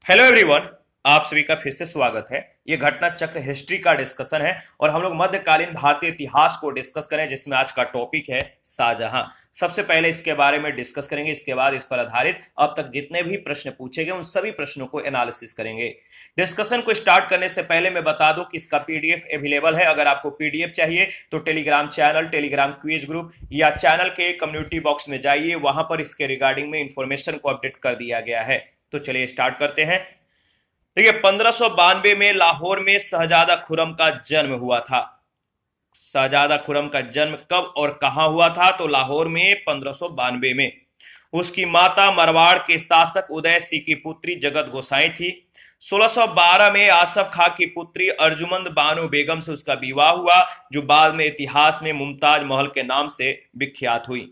Hello everyone. आप सभी का फिर से स्वागत है। ये घटना चक्र हिस्ट्री का डिस्कशन है और हम लोग मध्यकालीन भारतीय इतिहास को डिस्कस करें, जिसमें आज का टॉपिक है शाहजहां। सबसे पहले इसके बारे में डिस्कस करेंगे, इसके बाद इस पर आधारित अब तक जितने भी प्रश्न पूछे गए उन सभी प्रश्नों को एनालिसिस करेंगे। डिस्कशन को स्टार्ट करने से पहले मैं बता दूं कि इसका पीडीएफ अवेलेबल है। अगर आपको पीडीएफ चाहिए तो Telegram channel, Telegram quiz group या चैनल के कम्युनिटी बॉक्स में जाइए, वहां पर इसके रिगार्डिंग में इंफॉर्मेशन को अपडेट कर दिया गया है। तो चलिए स्टार्ट करते हैं। देखिए, 1592 में लाहौर में शहजादा खुर्रम का जन्म हुआ था। शहजादा खुर्रम का जन्म कब और कहां हुआ था? तो लाहौर में 1592 में। उसकी माता मारवाड़ के शासक उदय सिंह की पुत्री जगत गोसाई थी। 1612 में आसफ खां की पुत्री अर्जुमंद बानो बेगम से उसका विवाह हुआ, जो बाद में इतिहास में मुमताज महल के नाम से विख्यात हुई।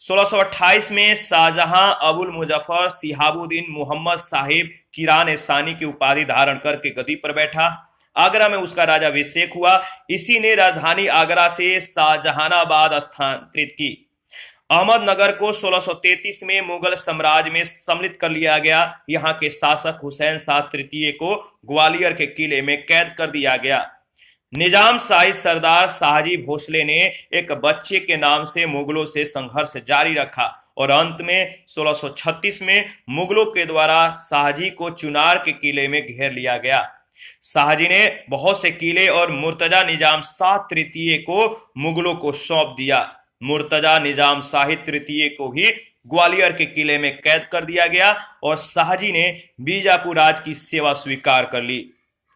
1628 में शाहजहां अबुल मुजफ्फर सिहाबुद्दीन मोहम्मद साहिब किरान सानी की उपाधि धारण करके गद्दी पर बैठा। आगरा में उसका राजाभिषेक हुआ। इसी ने राजधानी आगरा से शाहजहानाबाद स्थानांतरित की। अहमदनगर को 1633 में मुगल साम्राज्य में सम्मिलित कर लिया गया। यहाँ के शासक हुसैन शाह तृतीय को ग्वालियर के किले में कैद कर दिया गया। निजाम शाही सरदार शाहजी भोसले ने एक बच्चे के नाम से मुगलों से संघर्ष जारी रखा और अंत में 1636 में मुगलों के द्वारा शाहजी को चुनार के किले में घेर लिया गया। शाहजी ने बहुत से किले और मुर्तजा निजाम शाह तृतीय को मुगलों को सौंप दिया। मुर्तजा निजाम शाही तृतीय को भी ग्वालियर के किले में कैद कर दिया गया और शाहजी ने बीजापुर राज की सेवा स्वीकार कर ली।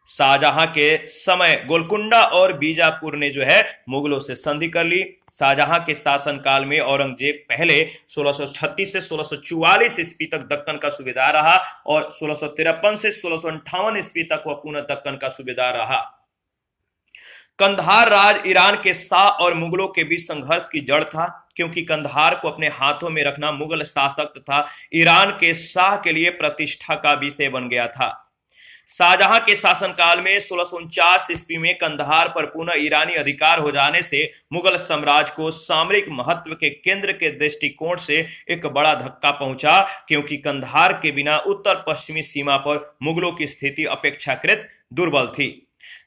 शाहजहां के समय गोलकुंडा और बीजापुर ने जो है मुगलों से संधि कर ली। शाहजहां के शासनकाल में औरंगजेब पहले 1636 से 1644 ईस्वी तक दक्कन का सूबेदार रहा और 1653 से 1658 ईस्वी तक वह पुनः दक्कन का सूबेदार रहा। कंधार राज ईरान के शाह और मुगलों के बीच संघर्ष की जड़ था, क्योंकि कंधार को अपने हाथों में रखना मुगल शासक तथा ईरान के शाह के लिए प्रतिष्ठा का विषय बन गया था। शाहजहां के शासनकाल में 1649 ईस्वी में कंधार पर पुनः ईरानी अधिकार हो जाने से मुगल साम्राज्य को सामरिक महत्व के केंद्र के दृष्टिकोण से एक बड़ा धक्का पहुंचा, क्योंकि कंधार के बिना उत्तर पश्चिमी सीमा पर मुगलों की स्थिति अपेक्षाकृत दुर्बल थी।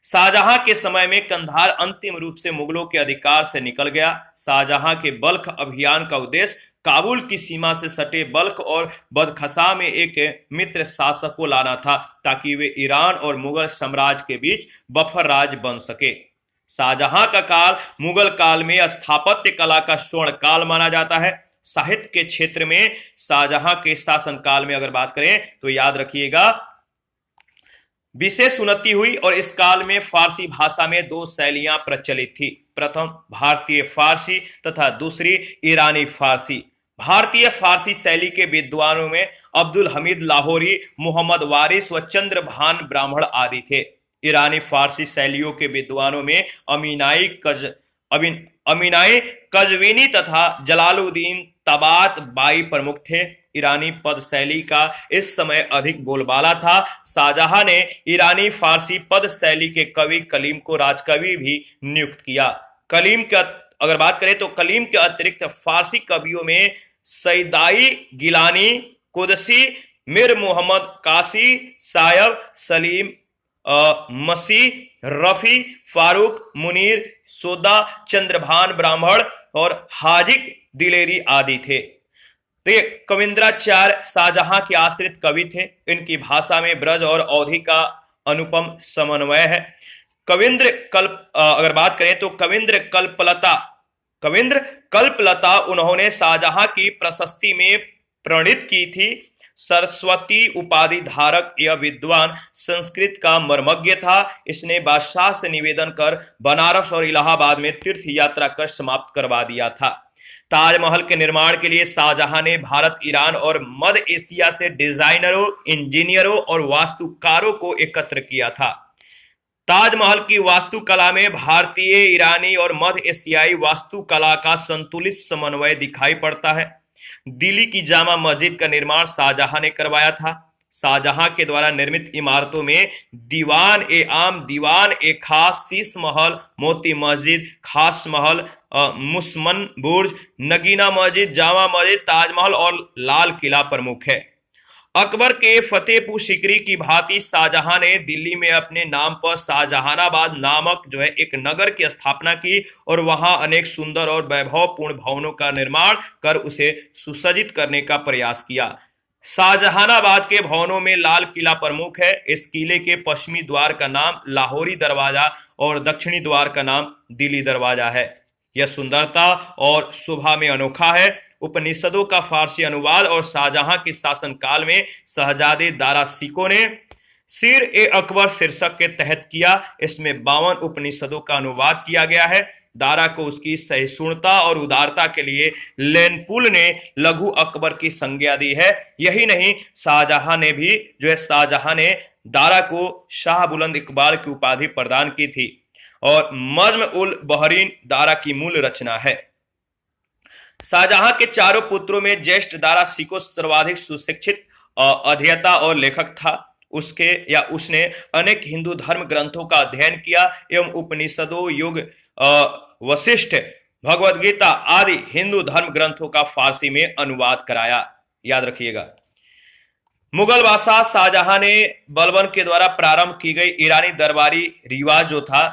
शाहजहां के समय में कंधार अंतिम रूप से मुगलों के अधिकार से निकल गया। शाहजहां के बल्ख अभियान का उद्देश्य काबुल की सीमा से सटे बल्ख और बदखसा में एक मित्र शासक को लाना था, ताकि वे ईरान और मुगल साम्राज्य के बीच बफर राज बन सके। शाहजहां का काल मुगल काल में स्थापत्य कला का स्वर्ण काल माना जाता है। साहित्य के क्षेत्र में शाहजहां के शासनकाल में अगर बात करें तो याद रखिएगा, विशेष उन्नति हुई और इस काल में फारसी भाषा में दो शैलियां प्रचलित थी। प्रथम भारतीय फारसी तथा दूसरी ईरानी फारसी। भारतीय फारसी शैली के विद्वानों में अब्दुल हमीद लाहौरी, मोहम्मद वारिस व चंद्रभान ब्राह्मण आदि थे। ईरानी फारसी शैलियों के विद्वानों में अमीनाई कजवीनी तथा जलालुद्दीन तबात बाई प्रमुख थे। ईरानी पद शैली का इस समय अधिक बोलबाला था। शाहजहां ने ईरानी फारसी पद शैली के कवि कलीम को राजकवि भी नियुक्त किया। कलीम के अगर बात करें तो कलीम के अतिरिक्त फारसी कवियों में सईदाई गिलानी, कुदसी, मिर मोहम्मद कासी, सायब, सलीम मसीह, रफी, फारूक, मुनीर, सोदा, चंद्रभान ब्राह्मण और हाजिक दिलेरी आदि थे। तो ये कविंद्राचार्य शाहजहां के आश्रित कवि थे। इनकी भाषा में ब्रज और अवधी का अनुपम समन्वय है। कविंद्र कल्प अगर बात करें तो कविंद्र कल्पलता उन्होंने शाहजहां की प्रशस्ति में प्रणीत की थी। सरस्वती उपाधि धारक यह विद्वान संस्कृत का मर्मज्ञ था। इसने बादशाह से निवेदन कर बनारस और इलाहाबाद में तीर्थ यात्रा कर समाप्त करवा दिया था। ताजमहल के निर्माण के लिए शाहजहां ने भारत, ईरान और मध्य एशिया से डिजाइनरों, इंजीनियरों और वास्तुकारों को एकत्र किया था। ताजमहल की वास्तुकला में भारतीय, ईरानी और मध्य एशियाई वास्तुकला का संतुलित समन्वय दिखाई पड़ता है। दिल्ली की जामा मस्जिद का निर्माण शाहजहां ने करवाया था। शाहजहां के द्वारा निर्मित इमारतों में दीवान ए आम, दीवान ए खास, शीश महल, मोती मस्जिद, खास महल, मुसमन बुर्ज, नगीना मस्जिद, जामा मस्जिद, ताजमहल और लाल किला प्रमुख है। अकबर के फतेहपुर सीकरी की भांति शाहजहां ने दिल्ली में अपने नाम पर शाहजहानाबाद नामक जो है एक नगर की स्थापना की और वहां अनेक सुंदर और वैभवपूर्ण भवनों का निर्माण कर उसे सुसज्जित करने का प्रयास किया। शाहजहानाबाद के भवनों में लाल किला प्रमुख है। इस किले के पश्चिमी द्वार का नाम लाहौरी दरवाजा और दक्षिणी द्वार का नाम दिल्ली दरवाजा है। यह सुंदरता और शोभा में अनोखा है। उपनिषदों का फारसी अनुवाद और शाहजहां के शासनकाल में शहजादे दारा सिको ने सिर ए अकबर शीर्षक के तहत किया। इसमें 52 उपनिषदों का अनुवाद किया गया है। दारा को उसकी सहिष्णुता और उदारता के लिए लेनपुल ने लघु अकबर की संज्ञा दी है। यही नहीं, शाहजहां ने दारा को शाह बुलंद इकबाल की उपाधि प्रदान की थी और नज्म उल बहरीन दारा की मूल रचना है। शाहजहां के चारों पुत्रों में ज्येष्ठ दारा सिको सर्वाधिक सुशिक्षित अध्येता और लेखक था। उसने अनेक हिंदू धर्म ग्रंथों का अध्ययन किया एवं उपनिषदों, युग, वशिष्ठ, भगवद गीता आदि हिंदू धर्म ग्रंथों का फारसी में अनुवाद कराया। याद रखिएगा, मुगल बादशाह शाहजहां ने बलबन के द्वारा प्रारंभ की गई ईरानी दरबारी रिवाज जो था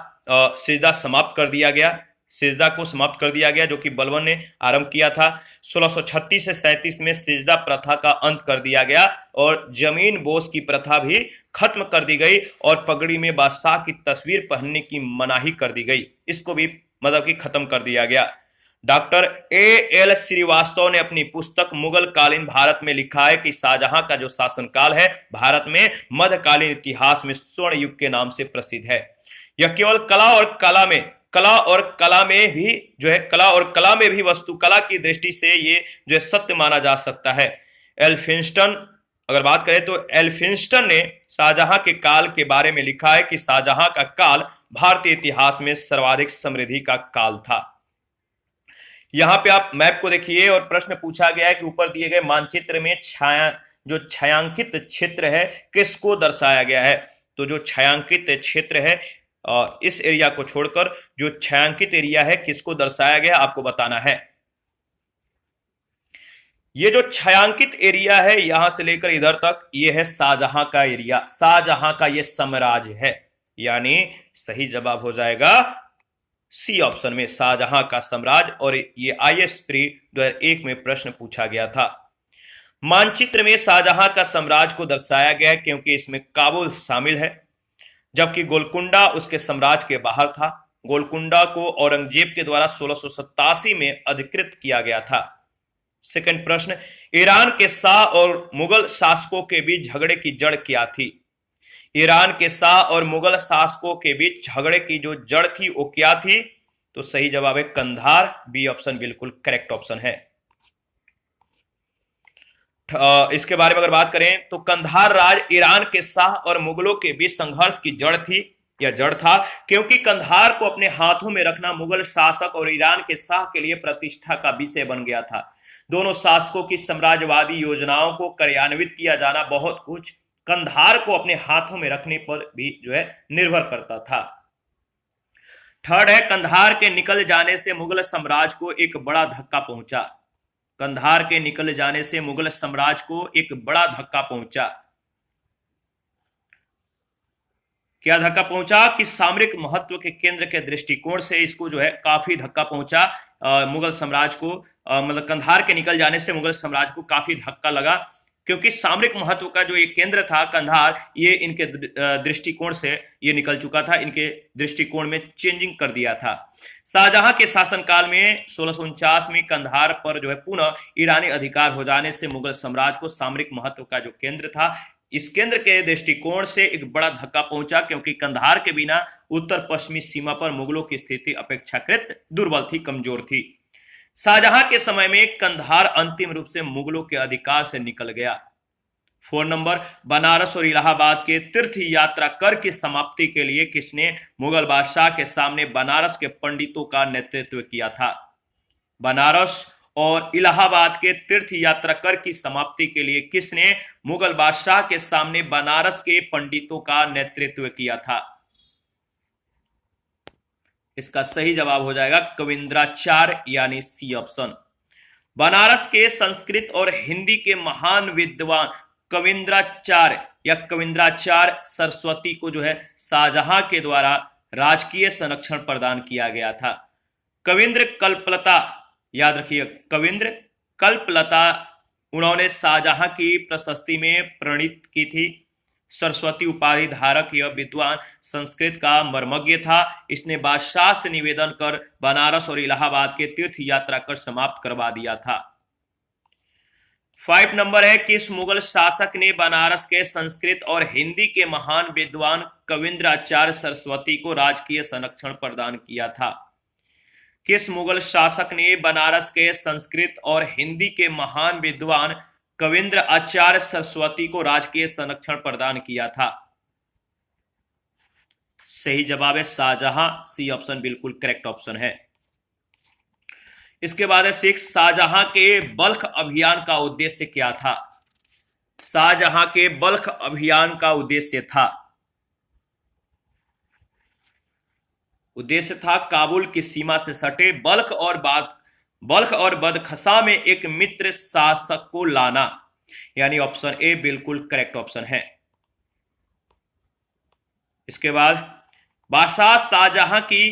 सिजदा को समाप्त कर दिया गया, जो कि बलबन ने आरंभ किया था। 1636 से 37 में सिजदा प्रथा का अंत कर दिया गया और जमीन बोस की प्रथा भी खत्म कर दी गई और पगड़ी में बादशाह की तस्वीर पहनने की मनाही कर दी गई। इसको भी मतलब कि खत्म कर दिया गया। Doctor A.L. श्रीवास्तव ने अपनी पुस्तक मुगल कालीन भारत में लिखा है कि शाहजहां का जो शासनकाल है भारत में मध्यकालीन इतिहास में स्वर्ण युग के नाम से प्रसिद्ध है। यह केवल कला और कला में भी वास्तुकला की दृष्टि से ये जो सत्य माना जा सकता है। अगर बात करें तो एल्फिंस्टन ने शाहजहां के काल के बारे में लिखा है कि शाहजहां का काल भारतीय इतिहास में सर्वाधिक समृद्धि का काल था। यहां पे आप मैप को देखिए और प्रश्न पूछा गया है कि ऊपर दिए गए मानचित्र में छायांकित क्षेत्र है किसको दर्शाया गया है। तो जो छायांकित क्षेत्र है इस एरिया को छोड़कर जो छायांकित एरिया है किसको दर्शाया गया आपको बताना है। ये जो छायांकित एरिया है यहां से लेकर इधर तक ये है शाहजहां का एरिया, शाहजहां का ये साम्राज्य है। यानी सही जवाब हो जाएगा सी ऑप्शन में, शाहजहां का साम्राज्य। और ये IAS प्री 2001 में प्रश्न पूछा गया था। मानचित्र में शाहजहां का साम्राज्य को दर्शाया गया है क्योंकि इसमें काबुल शामिल है, जबकि गोलकुंडा उसके साम्राज्य के बाहर था। गोलकुंडा को औरंगजेब के द्वारा 1687 में अधिकृत किया गया था। सेकंड प्रश्न, ईरान के शाह और मुगल शासकों के बीच झगड़े की जड़ क्या थी? ईरान के शाह और मुगल शासकों के बीच झगड़े की जो जड़ थी वो क्या थी? तो सही जवाब है कंधार। बी ऑप्शन बिल्कुल करेक्ट ऑप्शन है। इसके बारे में अगर बात करें तो कंधार राज ईरान के शाह और मुगलों के बीच संघर्ष की जड़ थी या जड़ था, क्योंकि कंधार को अपने हाथों में रखना मुगल शासक और ईरान के शाह के लिए प्रतिष्ठा का विषय बन गया था। दोनों शासकों की साम्राज्यवादी योजनाओं को कार्यान्वित किया जाना बहुत कुछ कंधार को अपने हाथों में रखने पर भी जो है निर्भर करता था। थर्ड है, कंधार के निकल जाने से मुगल साम्राज्य को एक बड़ा धक्का पहुंचा। कंधार के निकल जाने से मुगल साम्राज्य को एक बड़ा धक्का पहुंचा। क्या धक्का पहुंचा? कि सामरिक महत्व के केंद्र के दृष्टिकोण से इसको जो है काफी धक्का पहुंचा मुगल साम्राज्य को। मतलब कंधार के निकल जाने से मुगल साम्राज्य को काफी धक्का लगा, क्योंकि सामरिक महत्व का जो ये केंद्र था कंधार, ये इनके दृष्टिकोण से ये निकल चुका था, इनके दृष्टिकोण में चेंजिंग कर दिया था। शाहजहां के शासनकाल में 1649 में कंधार पर जो है पुनः ईरानी अधिकार हो जाने से मुगल साम्राज्य को सामरिक महत्व का जो केंद्र था, इस केंद्र के दृष्टिकोण से एक बड़ा धक्का पहुंचा, क्योंकि कंधार के बिना उत्तर पश्चिमी सीमा पर मुगलों की स्थिति अपेक्षाकृत दुर्बल थी, कमजोर थी। शाहजहां के समय में कंधार अंतिम रूप से मुगलों के अधिकार से निकल गया। 4 नंबर, बनारस और इलाहाबाद के तीर्थ यात्रा कर की समाप्ति के लिए किसने मुगल बादशाह के सामने बनारस के पंडितों का नेतृत्व किया था? बनारस और इलाहाबाद के तीर्थ यात्रा कर की समाप्ति के लिए किसने मुगल बादशाह के सामने बनारस के पंडितों का नेतृत्व किया था? इसका सही जवाब हो जाएगा कविंद्राचार्य, यानी सी ऑप्शन। बनारस के संस्कृत और हिंदी के महान विद्वान कविंद्राचार्य या कविंद्राचार्य सरस्वती को जो है शाहजहां के द्वारा राजकीय संरक्षण प्रदान किया गया था। कविंद्र कल्पलता, याद रखिए कविंद्र कल्पलता, उन्होंने शाहजहां की प्रशस्ति में प्रणीत की थी। सरस्वती उपाधि धारक यह विद्वान संस्कृत का मर्मज्ञ था। इसने बादशाह से निवेदन कर बनारस और इलाहाबाद के तीर्थ यात्रा कर समाप्त करवा दिया था। 5 नंबर है, किस मुगल शासक ने बनारस के संस्कृत और हिंदी के महान विद्वान कविंद्राचार्य सरस्वती को राजकीय संरक्षण प्रदान किया था? किस मुगल शासक ने बनारस के संस्कृत और हिंदी के महान विद्वान कविंद्र आचार्य सरस्वती को राजकीय संरक्षण प्रदान किया था? सही जवाब है शाहजहां। सी ऑप्शन बिल्कुल करेक्ट ऑप्शन है। इसके बाद है 6, शाहजहां के बल्ख अभियान का उद्देश्य क्या था? शाहजहां के बल्ख अभियान का उद्देश्य था काबुल की सीमा से सटे बल्ख और बदखसा में एक मित्र शासक को लाना, यानी ऑप्शन ए बिल्कुल करेक्ट ऑप्शन है। इसके बाद बादशाह शाहजहां की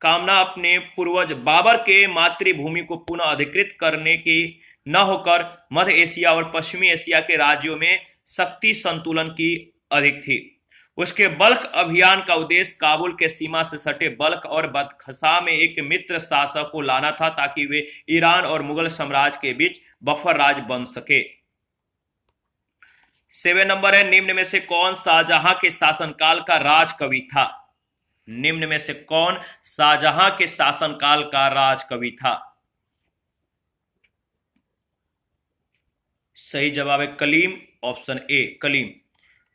कामना अपने पूर्वज बाबर के मातृभूमि को पुनः अधिकृत करने की न होकर मध्य एशिया और पश्चिमी एशिया के राज्यों में शक्ति संतुलन की अधिक थी। उसके बल्ख अभियान का उद्देश्य काबुल के सीमा से सटे बल्ख और बदखसा में एक मित्र शासक को लाना था, ताकि वे ईरान और मुगल साम्राज्य के बीच बफर राज बन सके। 7 नंबर है, निम्न में से कौन शाहजहां के शासनकाल का राजकवि था? निम्न में से कौन शाहजहां के शासनकाल का राजकवि था? सही जवाब है कलीम, ऑप्शन ए कलीम।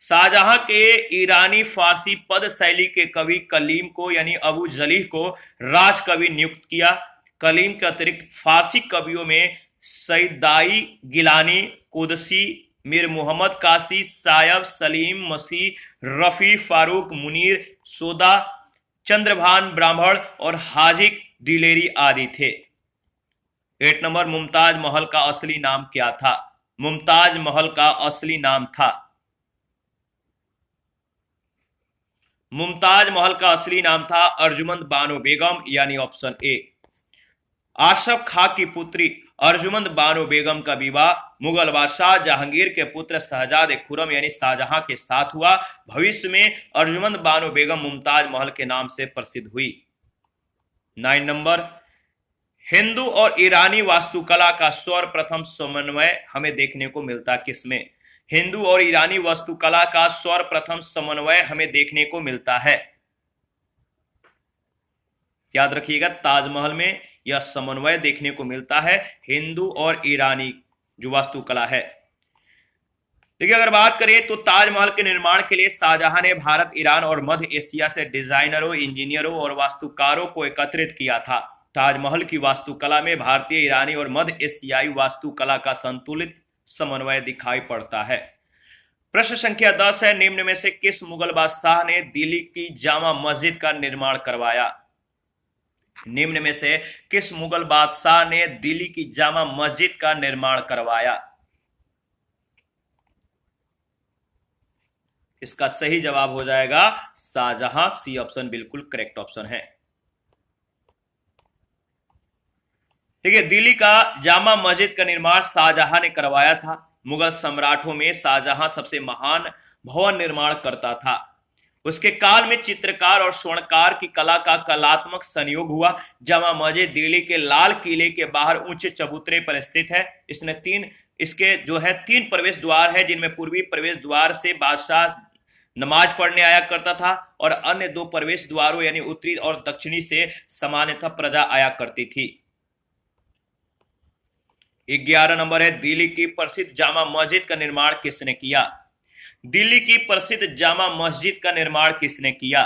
शाहजहां के ईरानी फारसी पद शैली के कवि कलीम को यानी अबू जलीह को राजकवि नियुक्त किया। कलीम के अतिरिक्त फारसी कवियों में सईदाई, गिलानी, कुदसी, मीर मोहम्मद कासी, सायब, सलीम, मसीह, रफी, फारूक, मुनीर, सोदा, चंद्रभान ब्राह्मण और हाजिक दिलेरी आदि थे। 8 नंबर, मुमताज महल का असली नाम क्या था? मुमताज महल का असली नाम था मुमताज महल का असली नाम था अर्जुमंद बानो बेगम, यानी ऑप्शन ए। आशफ खां की पुत्री अर्जुमंद बानो बेगम का विवाह मुगल बादशाह जहांगीर के पुत्र शहजादे खुरम यानी शाहजहां के साथ हुआ। भविष्य में अर्जुमंद बानो बेगम मुमताज महल के नाम से प्रसिद्ध हुई। 9 नंबर, हिंदू और ईरानी वास्तुकला का सर्वप्रथम समन्वय हमें देखने को मिलता किसमें? हिंदू और ईरानी वास्तुकला का सर्वप्रथम समन्वय हमें देखने को मिलता है, याद रखिएगा, ताजमहल में यह समन्वय देखने को मिलता है, हिंदू और ईरानी जो वास्तुकला है। देखिए, अगर बात करें तो ताजमहल के निर्माण के लिए शाहजहां ने भारत, ईरान और मध्य एशिया से डिजाइनरों, इंजीनियरों और वास्तुकारों को एकत्रित किया था। ताजमहल की वास्तुकला में भारतीय, ईरानी और मध्य एशियाई वास्तुकला का संतुलित समन्वय दिखाई पड़ता है। प्रश्न संख्या 10 है, निम्न में से किस मुगल बादशाह ने दिल्ली की जामा मस्जिद का निर्माण करवाया? निम्न में से किस मुगल बादशाह ने दिल्ली की जामा मस्जिद का निर्माण करवाया? इसका सही जवाब हो जाएगा शाहजहां। सी ऑप्शन बिल्कुल करेक्ट ऑप्शन है। ठीक है, दिल्ली का जामा मस्जिद का निर्माण शाहजहां ने करवाया था। मुगल सम्राटों में शाहजहां सबसे महान भवन निर्माण करता था। उसके काल में चित्रकार और स्वर्णकार की कला का कलात्मक संयोग हुआ। जामा मस्जिद दिल्ली के लाल किले के बाहर ऊंचे चबूतरे पर स्थित है। इसके जो है 3 प्रवेश द्वार है, जिनमें पूर्वी प्रवेश द्वार से बादशाह नमाज पढ़ने आया करता था और अन्य 2 प्रवेश द्वारों यानी उत्तरी और दक्षिणी से सामान्यतः प्रजा आया करती थी। 11 नंबर है, दिल्ली की प्रसिद्ध जामा मस्जिद का निर्माण किसने किया? दिल्ली की प्रसिद्ध जामा मस्जिद का निर्माण किसने किया?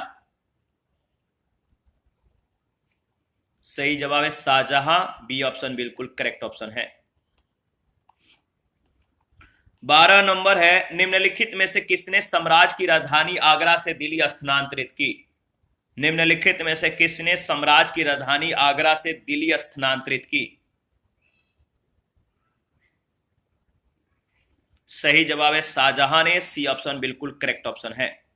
सही जवाब है शाहजहां। बी ऑप्शन बिल्कुल करेक्ट ऑप्शन है। 12 नंबर है, निम्नलिखित में से किसने साम्राज्य की राजधानी आगरा से दिल्ली स्थानांतरित की? निम्नलिखित में से किसने साम्राज्य की राजधानी आगरा से दिल्ली स्थानांतरित की? सही जवाब है शाहजहां ने, सी ऑप्शन बिल्कुल करेक्ट ऑप्शन है।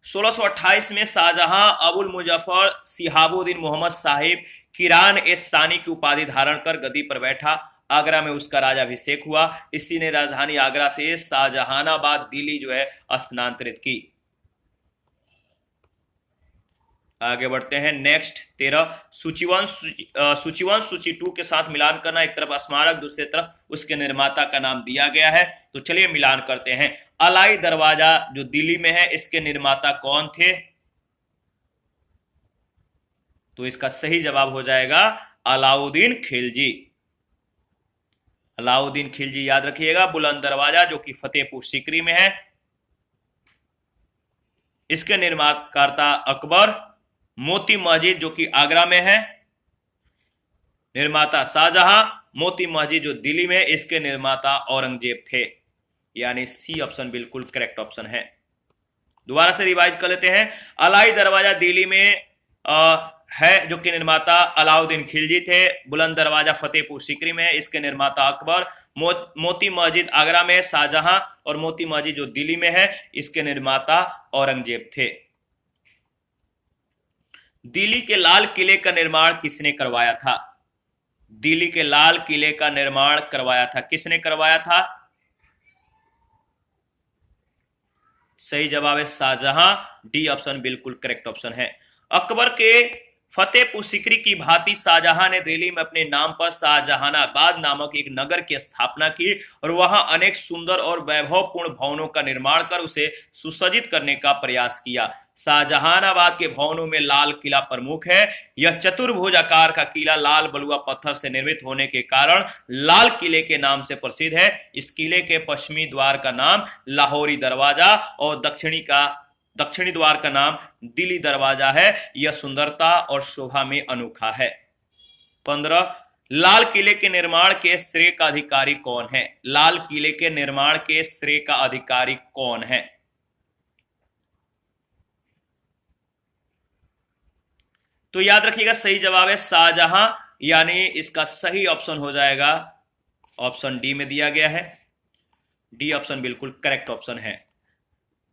1628 में शाहजहां अबुल मुजफ्फर शिहाबुद्दीन मोहम्मद साहिब किरान ए सानी की उपाधि धारण कर गद्दी पर बैठा। आगरा में उसका राजाभिषेक हुआ। इसी ने राजधानी आगरा से शाहजहानाबाद दिल्ली जो है स्थानांतरित की। आगे बढ़ते हैं। नेक्स्ट 13 सूचीवंश सूची 2 के साथ मिलान करना। एक तरफ स्मारक, दूसरी तरफ उसके निर्माता का नाम दिया गया है। तो चलिए मिलान करते हैं। अलाई दरवाजा जो दिल्ली में है, इसके निर्माता कौन थे? तो इसका सही जवाब हो जाएगा अलाउद्दीन खिलजी। अलाउद्दीन खिलजी याद रखिएगा। बुलंद दरवाजा जो कि फतेहपुर सीकरी में है, इसके निर्माणकर्ता अकबर। मोती मस्जिद जो कि आगरा में है, निर्माता शाहजहां। मोती मस्जिद जो दिल्ली में है, इसके निर्माता औरंगजेब थे। यानी सी ऑप्शन बिल्कुल करेक्ट ऑप्शन है। दोबारा से रिवाइज कर लेते हैं। अलाई दरवाजा दिल्ली में है, जो कि निर्माता अलाउद्दीन खिलजी थे। बुलंद दरवाजा फतेहपुर सीकरी में है, इसके निर्माता अकबर। मोती मस्जिद आगरा में शाहजहां, और मोती मस्जिद जो दिल्ली में है, इसके निर्माता औरंगजेब थे। दिल्ली के लाल किले का निर्माण किसने करवाया था? दिल्ली के लाल किले का निर्माण करवाया था, किसने करवाया था? सही जवाब है शाहजहां, डी ऑप्शन बिल्कुल करेक्ट ऑप्शन है। अकबर के फतेहपुर सीकरी की भांति शाहजहां ने दिल्ली में अपने नाम पर शाहजहानाबाद नामक एक नगर की स्थापना की और वहां अनेक सुंदर और वैभवपूर्ण भवनों का निर्माण कर उसे सुसज्जित करने का प्रयास किया। शाहजहानाबाद के भवनों में लाल किला प्रमुख है। यह चतुर्भुज आकार का किला लाल बलुआ पत्थर से निर्मित होने के कारण लाल किले के नाम से प्रसिद्ध है। इस किले के पश्चिमी द्वार का नाम लाहौरी दरवाजा और दक्षिणी द्वार का नाम दिल्ली दरवाजा है। यह सुंदरता और शोभा में अनोखा है। 15 लाल किले के निर्माण के श्रेय का अधिकारी कौन है? लाल किले के निर्माण के श्रेय का अधिकारी कौन है? तो याद रखिएगा सही जवाब है शाहजहां, यानी इसका सही ऑप्शन हो जाएगा ऑप्शन डी में दिया गया है। डी ऑप्शन बिल्कुल करेक्ट ऑप्शन है।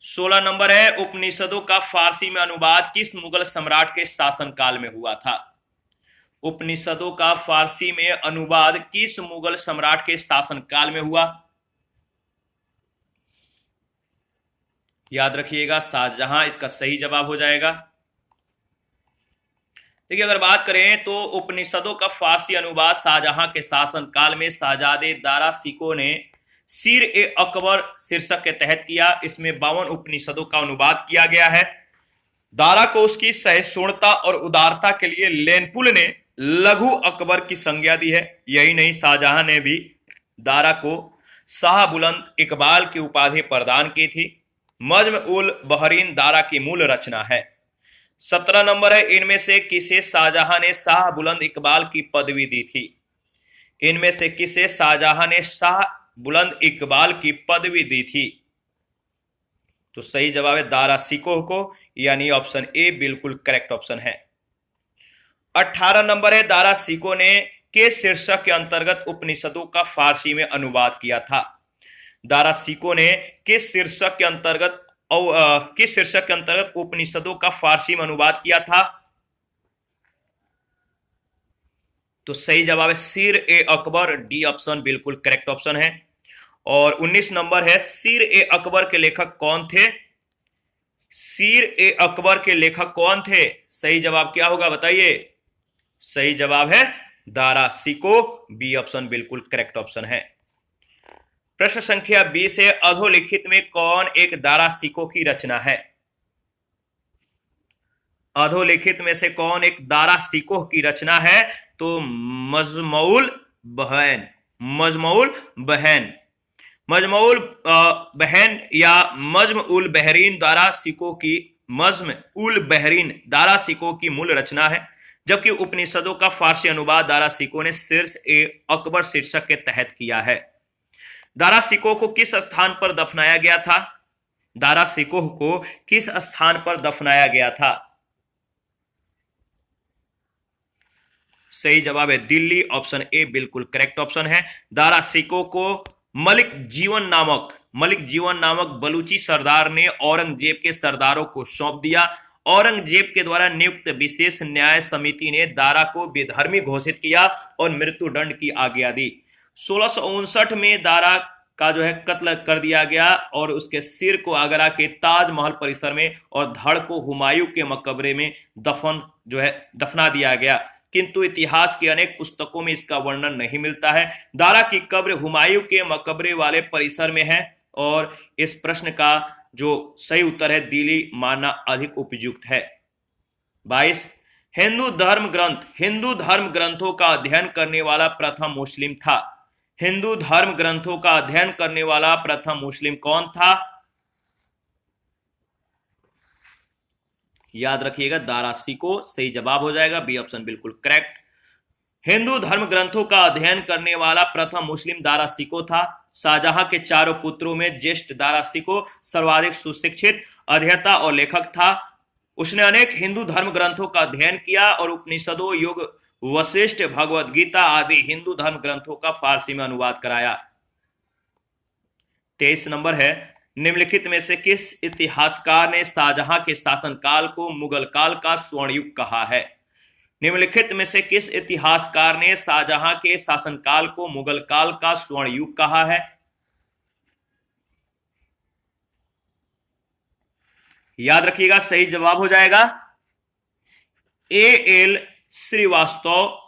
16 नंबर है। उपनिषदों का फारसी में अनुवाद किस मुगल सम्राट के शासनकाल में हुआ था? उपनिषदों का फारसी में अनुवाद किस मुगल सम्राट के शासनकाल में हुआ? याद रखिएगा शाहजहां इसका सही जवाब हो जाएगा। देखिए अगर बात करें तो उपनिषदों का फारसी अनुवाद शाहजहां के शासनकाल में शहजादे दारा सिको ने सीर ए अकबर शीर्षक के तहत किया। इसमें 52 उपनिषदों का अनुवाद किया गया है। दारा को उसकी सहिष्णुता और उदारता के लिए लेनपुल ने लघु अकबर की संज्ञा दी है। यही नहीं, शाहजहां ने भी दारा को शाह बुलंद इकबाल की उपाधि प्रदान की थी। मज्म उल बहरीन दारा की मूल रचना है। 17 नंबर है। इनमें से किसे शाहजहां ने शाह बुलंद इकबाल की पदवी दी थी? इनमें से किसे शाहजहां ने शाह बुलंद इकबाल की पदवी दी थी? तो सही जवाब है दारा सिकोह को, यानी ऑप्शन ए बिल्कुल करेक्ट ऑप्शन है। 18 नंबर है। दारा सिकोह ने किस शीर्षक के अंतर्गत उपनिषदों का फारसी में अनुवाद किया था? दारा सिकोह ने किस शीर्षक के अंतर्गत उपनिषदों का फारसी में अनुवाद किया था? तो सही जवाब है सीर ए अकबर, डी ऑप्शन बिल्कुल करेक्ट ऑप्शन है। और 19 नंबर है। सीर ए अकबर के लेखक कौन थे? सीर ए अकबर के लेखक कौन थे? सही जवाब क्या होगा बताइए? सही जवाब है दारा सिकोह, बी ऑप्शन बिल्कुल करेक्ट ऑप्शन है। प्रश्न संख्या 20 है। अधोलिखित में कौन एक दारा सिकोह की रचना है? अधोलिखित में से कौन एक दारा सिकोह की रचना है? तो मजमउल बहन, मजमउल बहन, मजमउल बहन या मज्म उल बहरीन दारा सिकोह की, मज्म उल बहरीन दारा सिकोह की मूल रचना है। जबकि उपनिषदों का फारसी अनुवाद दारा सिकोह ने शीर्ष ए अकबर शीर्षक के तहत किया है। दारा सिकोह को किस स्थान पर दफनाया गया था? दारा सिकोह को किस स्थान पर दफनाया गया था? सही जवाब है दिल्ली, ऑप्शन ए बिल्कुल करेक्ट ऑप्शन है। दारा सिकोह को मलिक जीवन नामक बलूची सरदार ने औरंगजेब के सरदारों को सौंप दिया। औरंगजेब के द्वारा नियुक्त विशेष न्याय समिति ने दारा को बेधर्मी घोषित किया और मृत्युदंड की आज्ञा दी। 1659 में दारा का जो है कत्ल कर दिया गया और उसके सिर को आगरा के ताजमहल परिसर में और धड़ को हुमायूं के मकबरे में दफना दिया गया, किंतु इतिहास की अनेक पुस्तकों में इसका वर्णन नहीं मिलता है। दारा की कब्र हुमायूं के मकबरे वाले परिसर में है और इस प्रश्न का जो सही उत्तर है दिल्ली मानना अधिक उपयुक्त है। 22 हिंदू धर्म ग्रंथों का अध्ययन करने वाला प्रथम मुस्लिम था। हिंदू धर्म ग्रंथों का अध्ययन करने वाला प्रथम मुस्लिम कौन था? याद रखिएगा दारा सिको सही जवाब हो जाएगा, बी ऑप्शन बिल्कुल करेक्ट। हिंदू धर्म ग्रंथों का अध्ययन करने वाला प्रथम मुस्लिम दारा सिको था। शाहजहां के चारों पुत्रों में ज्येष्ठ दारा सिको सर्वाधिक सुशिक्षित, अध्येता और लेखक था। उसने अनेक हिंदू धर्म ग्रंथों का अध्ययन किया और उपनिषदों, योग, वशिष्ठ, भगवद गीता आदि हिंदू धर्म ग्रंथों का फारसी में अनुवाद कराया। 23 नंबर है, निम्नलिखित में से किस इतिहासकार ने शाहजहां के शासनकाल को मुगल काल का स्वर्ण युग कहा है? निम्नलिखित में से किस इतिहासकार ने शाहजहां के शासनकाल को मुगल काल का स्वर्ण युग कहा है? याद रखिएगा सही जवाब हो जाएगा A L Srivastava.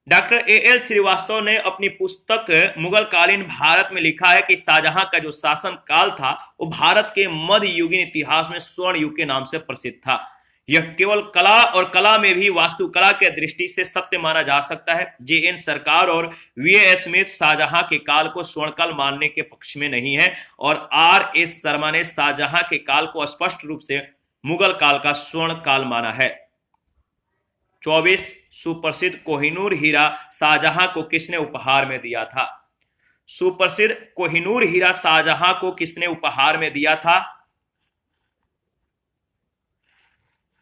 Doctor A L Srivastava ने अपनी पुस्तक मुगलकालीन भारत में लिखा है कि शाहजहां का जो शासन काल था वो भारत के मध्ययुगीन इतिहास में स्वर्ण युग के नाम से प्रसिद्ध था। यह केवल कला और कला में भी वास्तुकला के दृष्टि से सत्य माना जा सकता है। जेएन सरकार और वीए स्मिथ शाहजहां के काल को स्वर्णकाल मानने के पक्ष में नहीं है और आरएस शर्मा ने शाहजहां के काल को स्पष्ट रूप से मुगल काल का स्वर्ण काल माना है। 24 सुप्रसिद्ध कोहिनूर हीरा शाहजहां को किसने उपहार में दिया था? सुप्रसिद्ध कोहिनूर हीरा शाहजहां को किसने उपहार में दिया था?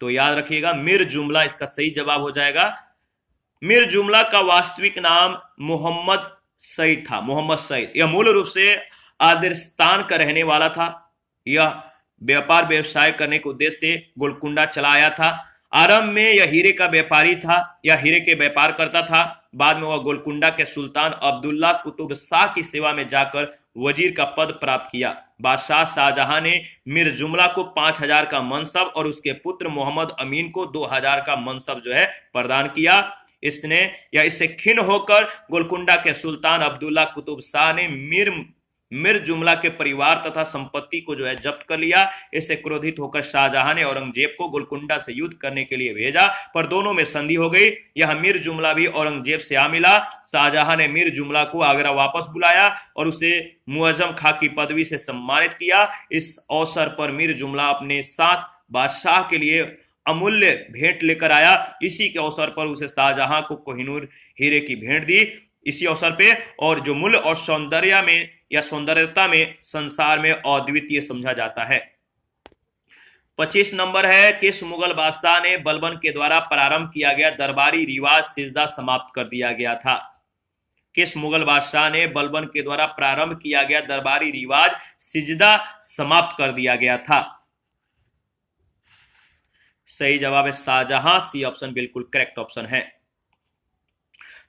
तो याद रखिएगा मीर जुमला इसका सही जवाब हो जाएगा। मीर जुमला का वास्तविक नाम मोहम्मद सईद था। मोहम्मद सईद यह मूल रूप से आदिरस्तान का रहने वाला था। यह व्यापार व्यवसाय करने के उद्देश्य से गोलकुंडा चला आया था। आरंभ में यह हीरे का व्यापारी था, यह हीरे के व्यापार करता था। बाद में वह गोलकुंडा के सुल्तान अब्दुल्ला कुतुब शाह की सेवा में जाकर वजीर का पद प्राप्त किया। बादशाह शाहजहां ने मीर जुमला को 5000 का मनसब और उसके पुत्र मोहम्मद अमीन को 2000 का मनसब प्रदान किया। इससे खिन्न होकर गोलकुंडा के सुल्तान अब्दुल्ला कुतुब शाह ने मीर जुमला के परिवार तथा संपत्ति को जब्त कर लिया। इससे क्रोधित होकर शाहजहां ने औरंगजेब को गोलकुंडा से युद्ध करने के लिए भेजा, पर दोनों में संधि हो गई। यह मीर जुमला भी औरंगजेब से आ मिला। शाहजहां ने मीर जुमला को आगरा वापस बुलाया और उसे मुअज्जम खां की पदवी से सम्मानित किया। इस अवसर पर मीर जुमला अपने साथ बादशाह के लिए अमूल्य भेंट लेकर आया। इसी के अवसर पर उसे शाहजहां को कोहिनूर हीरे की भेंट दी। इसी अवसर पे और जो मूल्य और सौंदर्यता में संसार में अद्वितीय समझा जाता है। 25 नंबर है, किस मुगल बादशाह ने बलबन के द्वारा प्रारंभ किया गया दरबारी रिवाज सिजदा समाप्त कर दिया गया था? किस मुगल बादशाह ने बलबन के द्वारा प्रारंभ किया गया दरबारी रिवाज सिजदा समाप्त कर दिया गया था? सही जवाब है शाहजहां, सी ऑप्शन बिल्कुल करेक्ट ऑप्शन है।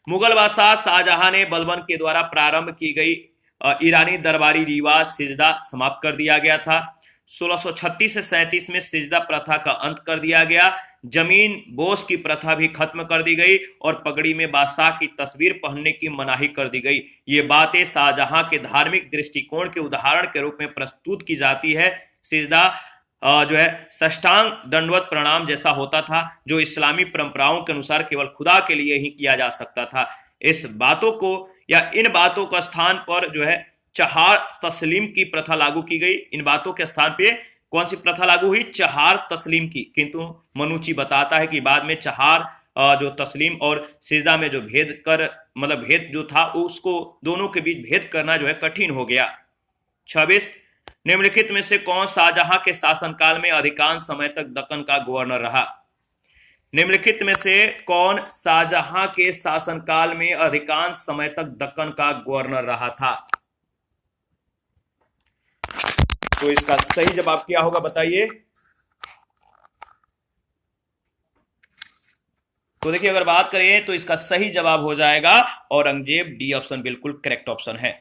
मुगल बादशाह शाहजहां ने बलबन के द्वारा प्रारंभ की गई ईरानी दरबारी रिवाज सिजदा समाप्त कर दिया गया था। 1636 से 37 में सिजदा प्रथा का अंत कर दिया गया। जमीन बोस की प्रथा भी खत्म कर दी गई और पगड़ी में बादशाह की तस्वीर पहनने की मनाही कर दी गई। ये बातें शाहजहां के धार्मिक दृष्टिकोण के उदाहरण के रूप में प्रस्तुत की जाती है। सिजदा साष्टांग दंडवत प्रणाम जैसा होता था, जो इस्लामी परंपराओं के अनुसार केवल खुदा के लिए ही किया जा सकता था। इन बातों का स्थान पर चहार तस्लीम की प्रथा लागू की गई। इन बातों के स्थान पे कौन सी प्रथा लागू हुई? चहार तस्लीम की। किंतु मनुची बताता है कि बाद में चहार तस्लीम और सिजदा में भेद जो था उसको दोनों के बीच भेद करना कठिन हो गया। 26 निम्नलिखित में से कौन शाहजहां के शासनकाल में अधिकांश समय तक दक्कन का गवर्नर रहा? निम्नलिखित में से कौन शाहजहां के शासनकाल में अधिकांश समय तक दक्कन का गवर्नर रहा था? तो इसका सही जवाब क्या होगा बताइए। तो देखिए, अगर बात करें तो इसका सही जवाब हो जाएगा औरंगजेब। डी ऑप्शन बिल्कुल करेक्ट ऑप्शन है।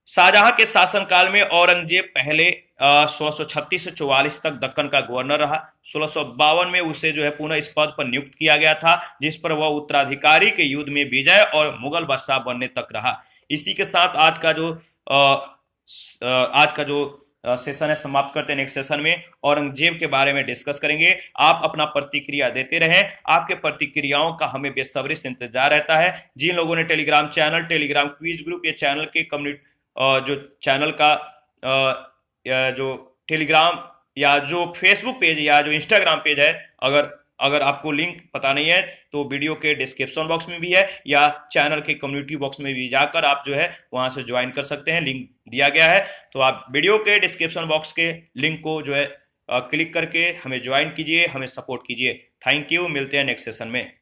शाहजहां के शासनकाल में औरंगजेब पहले 1636 से 44 तक दक्कन का गवर्नर रहा। 1652 में उसे जो है पुनः इस पद पर नियुक्त किया गया था, जिस पर वह उत्तराधिकारी के युद्ध में विजय और मुगल बादशाह बनने तक रहा। इसी के साथ आज का जो सेशन है समाप्त करते हैं। नेक्स्ट सेशन में औरंगजेब के बारे में डिस्कस करेंगे। आप अपना प्रतिक्रिया देते रहें। आपके प्रतिक्रियाओं का हमें बेसब्री से इंतजार रहता है। जिन लोगों ने Telegram channel, Telegram quiz group, ये चैनल के कम्युनिटी जो चैनल का जो टेलीग्राम या जो फेसबुक पेज या जो इंस्टाग्राम पेज है, अगर अगर आपको लिंक पता नहीं है तो वीडियो के डिस्क्रिप्शन बॉक्स में भी है या चैनल के कम्युनिटी बॉक्स में भी जाकर आप जो है वहां से ज्वाइन कर सकते हैं। लिंक दिया गया है, तो आप वीडियो के डिस्क्रिप्शन बॉक्स के लिंक को जो है क्लिक करके हमें ज्वाइन कीजिए, हमें सपोर्ट कीजिए। थैंक यू, मिलते हैं नेक्स्ट सेशन में।